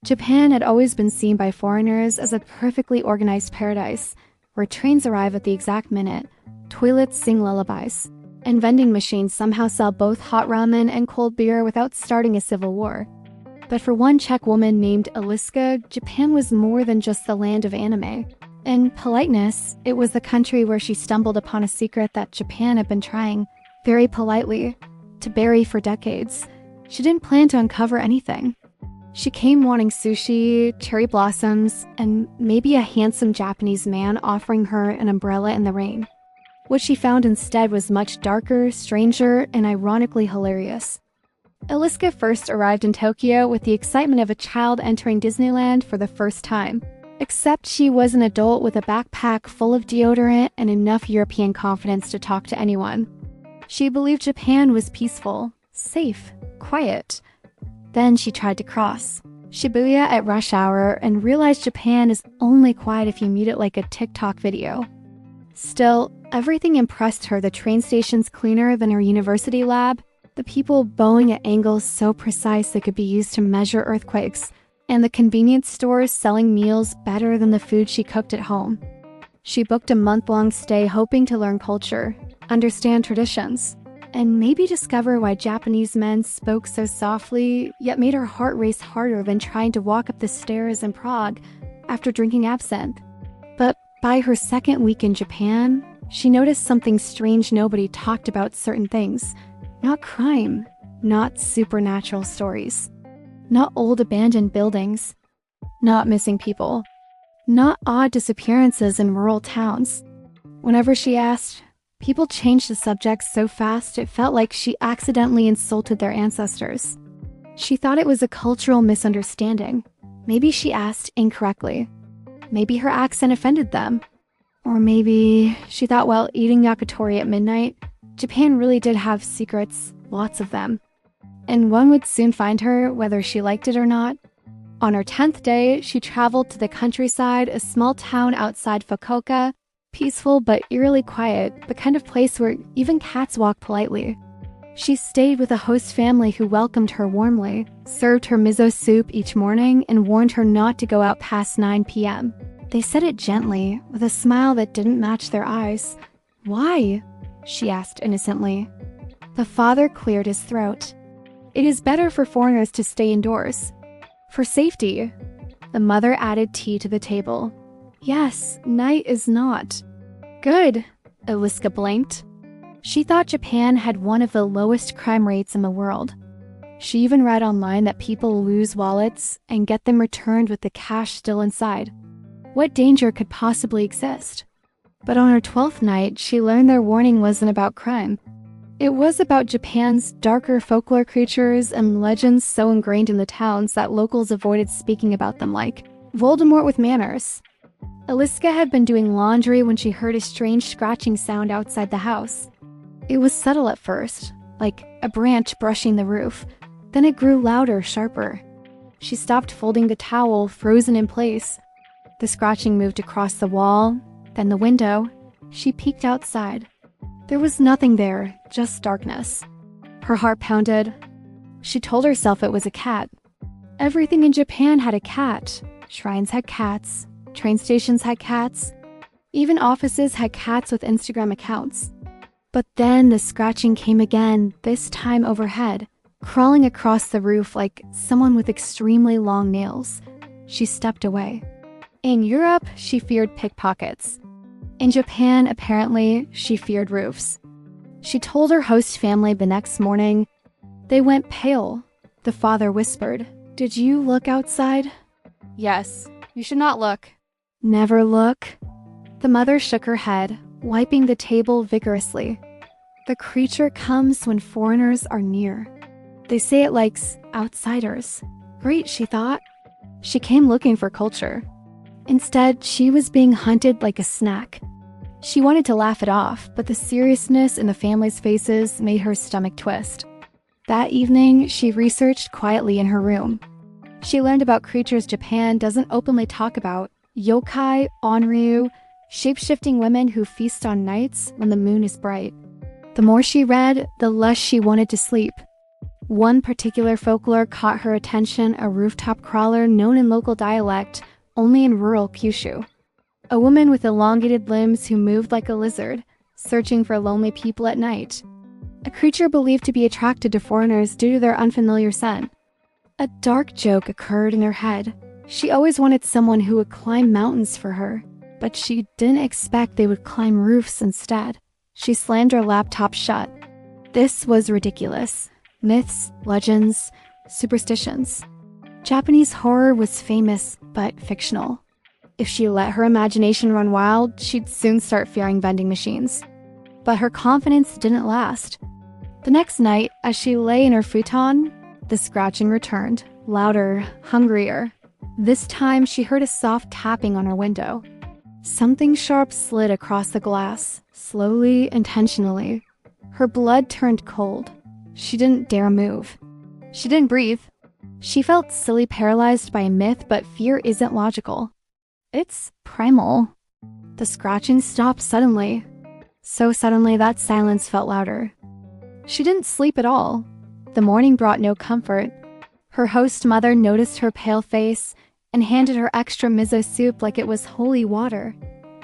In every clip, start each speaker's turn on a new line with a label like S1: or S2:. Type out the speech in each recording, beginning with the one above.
S1: Japan had always been seen by foreigners as a perfectly organized paradise, where trains arrive at the exact minute, toilets sing lullabies, and vending machines somehow sell both hot ramen and cold beer without starting a civil war. But for one Czech woman named Eliska, Japan was more than just the land of anime. In politeness, it was the country where she stumbled upon a secret that Japan had been trying, very politely, to bury for decades. She didn't plan to uncover anything. She came wanting sushi, cherry blossoms, and maybe a handsome Japanese man offering her an umbrella in the rain. What she found instead was much darker, stranger, and ironically hilarious. Eliska first arrived in Tokyo with the excitement of a child entering Disneyland for the first time. Except she was an adult with a backpack full of deodorant and enough European confidence to talk to anyone. She believed Japan was peaceful, safe, quiet. Then she tried to cross Shibuya at rush hour and realized Japan is only quiet if you mute it like a TikTok video. Still, everything impressed her: the train stations cleaner than her university lab, the people bowing at angles so precise they could be used to measure earthquakes, and the convenience stores selling meals better than the food she cooked at home. She booked a month-long stay hoping to learn culture, understand traditions, and maybe discover why Japanese men spoke so softly, yet made her heart race harder than trying to walk up the stairs in Prague after drinking absinthe. But by her second week in Japan, she noticed something strange. Nobody talked about certain things. Not crime, not supernatural stories, not old abandoned buildings, not missing people, not odd disappearances in rural towns. Whenever she asked, people changed the subject so fast it felt like she accidentally insulted their ancestors. She thought it was a cultural misunderstanding. Maybe she asked incorrectly. Maybe her accent offended them. Or maybe she thought while eating yakitori at midnight, Japan really did have secrets, lots of them. And one would soon find her, whether she liked it or not. On her 10th day, she traveled to the countryside, a small town outside Fukuoka, peaceful but eerily quiet, the kind of place where even cats walk politely. She stayed with a host family who welcomed her warmly, served her miso soup each morning, and warned her not to go out past 9 p.m. They said it gently, with a smile that didn't match their eyes. "Why?" she asked innocently. The father cleared his throat. "It is better for foreigners to stay indoors. For safety." The mother added tea to the table. "Yes, night is not." "Good," Eliska blinked. She thought Japan had one of the lowest crime rates in the world. She even read online that people lose wallets and get them returned with the cash still inside. What danger could possibly exist? But on her 12th night, she learned their warning wasn't about crime. It was about Japan's darker folklore creatures and legends so ingrained in the towns that locals avoided speaking about them, like Voldemort with manners. Eliska had been doing laundry when she heard a strange scratching sound outside the house. It was subtle at first, like a branch brushing the roof. Then it grew louder, sharper. She stopped folding the towel, frozen in place. The scratching moved across the wall, then the window. She peeked outside. There was nothing there, just darkness. Her heart pounded. She told herself it was a cat. Everything in Japan had a cat. Shrines had cats. Train stations had cats. Even offices had cats with Instagram accounts. But then the scratching came again, this time overhead, crawling across the roof like someone with extremely long nails. She stepped away. In Europe, she feared pickpockets. In Japan, apparently, she feared roofs. She told her host family the next morning. They went pale. The father whispered, "Did you look outside?" "Yes, you should not look." "Never look?" The mother shook her head, wiping the table vigorously. The creature comes when foreigners are near. They say it likes outsiders. Great, she thought. She came looking for culture. Instead, she was being hunted like a snack. She wanted to laugh it off, but the seriousness in the family's faces made her stomach twist. That evening, she researched quietly in her room. She learned about creatures Japan doesn't openly talk about: yokai, onryu, shape-shifting women who feast on nights when the moon is bright. The more she read, the less she wanted to sleep. One particular folklore caught her attention, a rooftop crawler known in local dialect only in rural Kyushu. A woman with elongated limbs who moved like a lizard, searching for lonely people at night. A creature believed to be attracted to foreigners due to their unfamiliar scent. A dark joke occurred in her head. She always wanted someone who would climb mountains for her, but she didn't expect they would climb roofs instead. She slammed her laptop shut. This was ridiculous. Myths, legends, superstitions. Japanese horror was famous, but fictional. If she let her imagination run wild, she'd soon start fearing vending machines. But her confidence didn't last. The next night, as she lay in her futon, the scratching returned, louder, hungrier. This time, she heard a soft tapping on her window. Something sharp slid across the glass, slowly, intentionally. Her blood turned cold. She didn't dare move. She didn't breathe. She felt silly, paralyzed by a myth, but fear isn't logical. It's primal. The scratching stopped suddenly. So suddenly that silence felt louder. She didn't sleep at all. The morning brought no comfort. Her host mother noticed her pale face and handed her extra miso soup like it was holy water.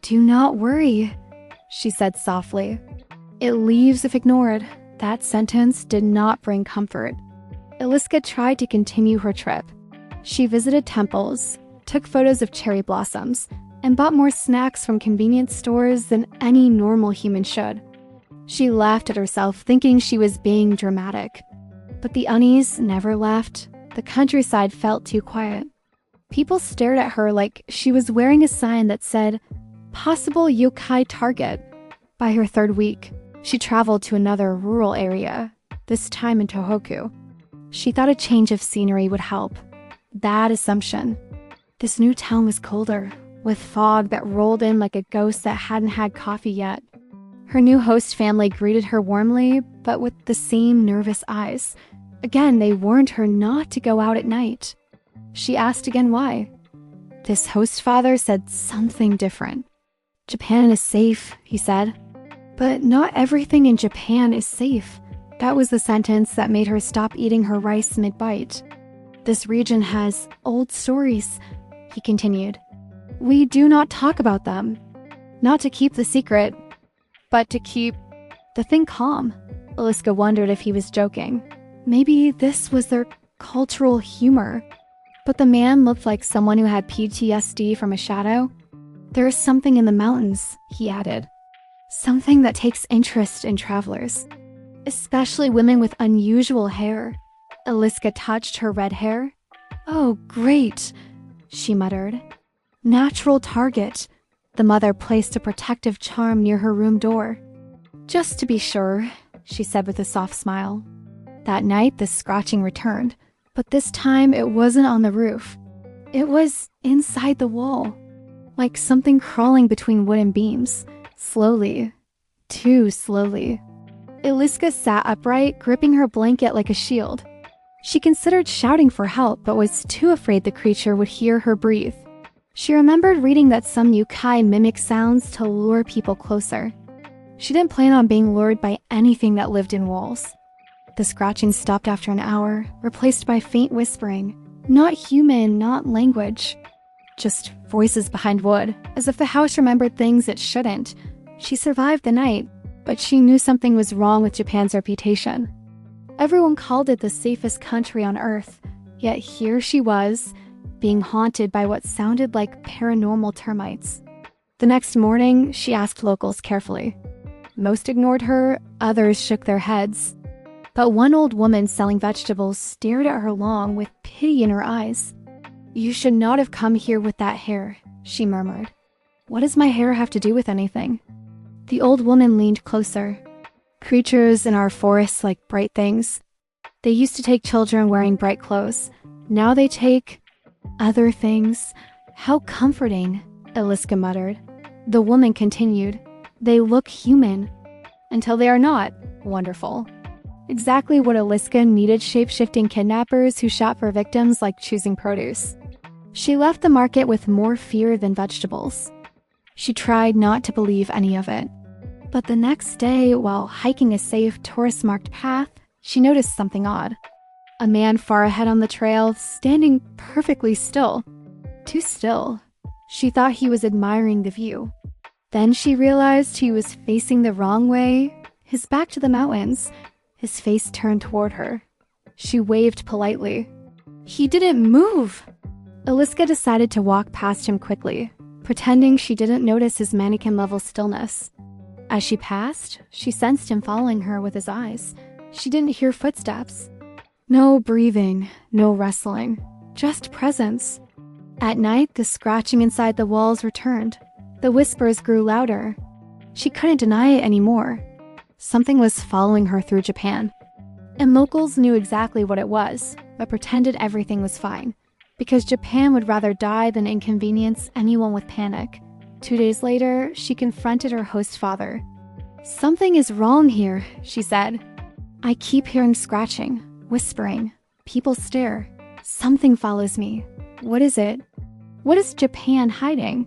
S1: "Do not worry," she said softly. "It leaves if ignored." That sentence did not bring comfort. Iliska tried to continue her trip. She visited temples, took photos of cherry blossoms, and bought more snacks from convenience stores than any normal human should. She laughed at herself, thinking she was being dramatic. But the unease never left. The countryside felt too quiet. People stared at her like she was wearing a sign that said, "Possible yokai target." By her third week, she traveled to another rural area, this time in Tohoku. She thought a change of scenery would help. Bad assumption. This new town was colder, with fog that rolled in like a ghost that hadn't had coffee yet. Her new host family greeted her warmly, but with the same nervous eyes. Again, they warned her not to go out at night. She asked again why. This host father said something different. "Japan is safe," he said. But not everything in Japan is safe. That was the sentence that made her stop eating her rice mid-bite. "This region has old stories," he continued. "We do not talk about them. Not to keep the secret, but to keep the thing calm." Iliska wondered if he was joking. Maybe this was their cultural humor. But the man looked like someone who had PTSD from a shadow. "There is something in the mountains," he added. "Something that takes interest in travelers. Especially women with unusual hair." Iliska touched her red hair. "Oh, great," she muttered. "Natural target." The mother placed a protective charm near her room door. "Just to be sure," she said with a soft smile. That night, the scratching returned, but this time it wasn't on the roof. It was inside the wall, like something crawling between wooden beams. Slowly, too slowly. Iliska sat upright, gripping her blanket like a shield. She considered shouting for help, but was too afraid the creature would hear her breathe. She remembered reading that some yokai mimic sounds to lure people closer. She didn't plan on being lured by anything that lived in walls. The scratching stopped after an hour, replaced by faint whispering. Not human, not language. Just voices behind wood, as if the house remembered things it shouldn't. She survived the night, but she knew something was wrong with Japan's reputation. Everyone called it the safest country on earth, yet here she was, being haunted by what sounded like paranormal termites. The next morning, she asked locals carefully. Most ignored her, others shook their heads. But one old woman selling vegetables stared at her long with pity in her eyes. "You should not have come here with that hair," she murmured. "What does my hair have to do with anything?" The old woman leaned closer. "Creatures in our forests like bright things. They used to take children wearing bright clothes. Now they take other things." "How comforting," Iliska muttered. The woman continued. "They look human. Until they are not. Wonderful." Exactly what Iliska needed shape-shifting kidnappers who shot for victims like choosing produce. She left the market with more fear than vegetables. She tried not to believe any of it. But the next day, while hiking a safe tourist-marked path, she noticed something odd. A man far ahead on the trail, standing perfectly still. Too still. She thought he was admiring the view. Then she realized he was facing the wrong way, his back to the mountains, his face turned toward her. She waved politely. He didn't move! Eliska decided to walk past him quickly, pretending she didn't notice his mannequin-level stillness. As she passed, she sensed him following her with his eyes. She didn't hear footsteps. No breathing, no wrestling, just presence. At night, the scratching inside the walls returned. The whispers grew louder. She couldn't deny it anymore. Something was following her through Japan. And locals knew exactly what it was, but pretended everything was fine, because Japan would rather die than inconvenience anyone with panic. 2 days later, she confronted her host father. "Something is wrong here," she said. "I keep hearing scratching, whispering. People stare. Something follows me. What is it? What is Japan hiding?"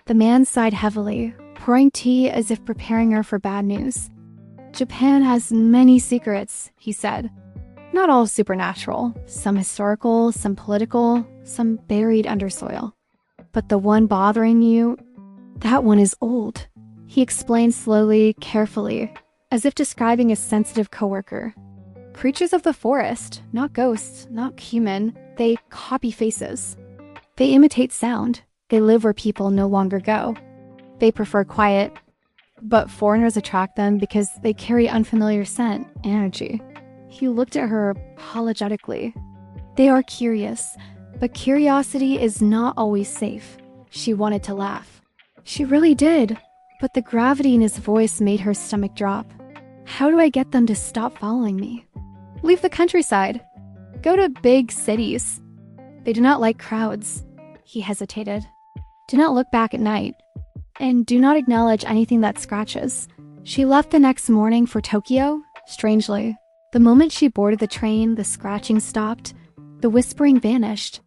S1: The man sighed heavily, pouring tea as if preparing her for bad news. "Japan has many secrets," he said. "Not all supernatural, some historical, some political, some buried under soil. But the one bothering you, that one is old," he explained slowly, carefully, as if describing a sensitive coworker. "Creatures of the forest, not ghosts, not human, they copy faces. They imitate sound. They live where people no longer go. They prefer quiet, but foreigners attract them because they carry unfamiliar scent, energy." He looked at her apologetically. "They are curious, but curiosity is not always safe." She wanted to laugh. She really did, but the gravity in his voice made her stomach drop. "How do I get them to stop following me?" "Leave the countryside. Go to big cities. They do not like crowds." He hesitated. "Do not look back at night. And do not acknowledge anything that scratches." She left the next morning for Tokyo. Strangely, the moment she boarded the train, the scratching stopped. The whispering vanished.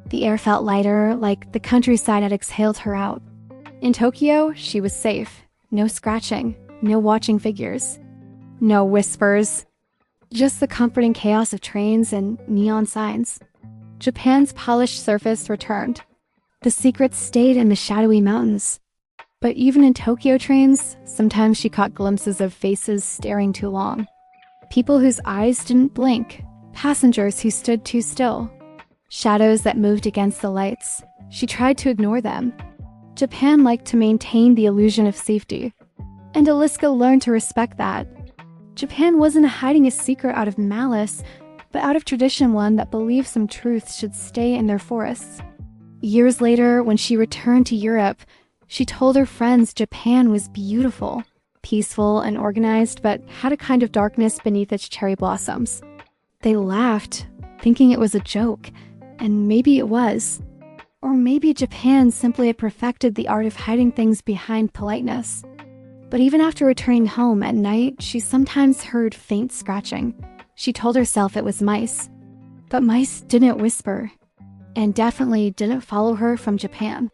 S1: The air felt lighter, like the countryside had exhaled her out. In Tokyo, she was safe. No scratching, no watching figures, no whispers. Just the comforting chaos of trains and neon signs. Japan's polished surface returned. The secrets stayed in the shadowy mountains. But even in Tokyo trains, sometimes she caught glimpses of faces staring too long. People whose eyes didn't blink. Passengers who stood too still. Shadows that moved against the lights. She tried to ignore them. Japan liked to maintain the illusion of safety. And Eliska learned to respect that. Japan wasn't hiding a secret out of malice, but out of tradition, one that believed some truths should stay in their forests. Years later, when she returned to Europe, she told her friends Japan was beautiful, peaceful and organized, but had a kind of darkness beneath its cherry blossoms. They laughed, thinking it was a joke, and maybe it was. Or maybe Japan simply had perfected the art of hiding things behind politeness. But even after returning home at night, she sometimes heard faint scratching. She told herself it was mice. But mice didn't whisper, and definitely didn't follow her from Japan.